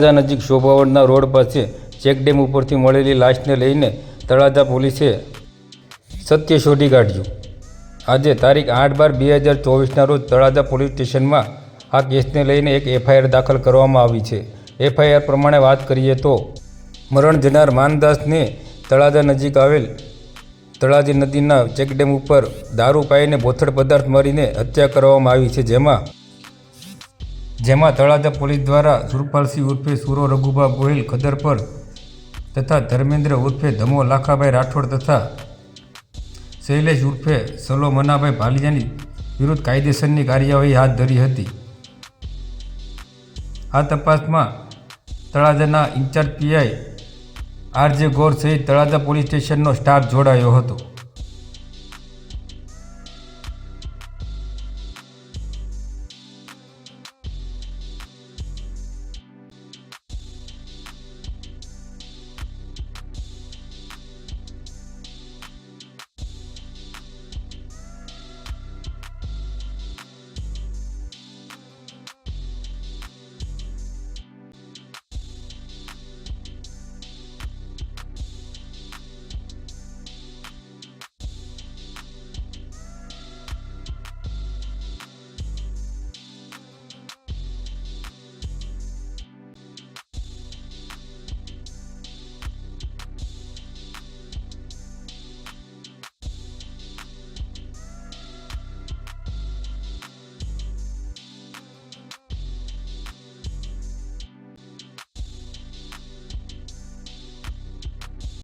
તળાજા નજીક શોભાવડના રોડ પાસે ચેકડેમ ઉપરથી મળેલી લાશને લઈને તળાજા પોલીસે સત્ય શોધી કાઢ્યું. આજે તારીખ 8/12/2024ના રોજ તળાજા પોલીસ સ્ટેશનમાં આ કેસને લઈને એક એફઆઈઆર દાખલ કરવામાં આવી છે. એફઆઈઆર પ્રમાણે વાત કરીએ તો મરણ જનાર માનદાસને તળાજા નજીક આવેલ તળાજી નદીના ચેકડેમ ઉપર દારૂ પાઈને બોથડ પદાર્થ મારીને હત્યા કરવામાં આવી છે. જેમાં તળાજા પોલીસ દ્વારા સુરપાલસિંહ ઉર્ફે સુરો રઘુભા ગોહિલ ખદર પર તથા ધર્મેન્દ્ર ઉર્ફે ધમો લાખાભાઈ રાઠોડ તથા શૈલેષ ઉર્ફે સલો મનાભાઈ ભાલિયાની વિરુદ્ધ કાયદેસરની કાર્યવાહી હાથ ધરી હતી. આ તપાસમાં તળાજાના ઇન્ચાર્જ પીઆઈ આરજે ગોર સહિત તળાજા પોલીસ સ્ટેશનનો સ્ટાફ જોડાયો હતો.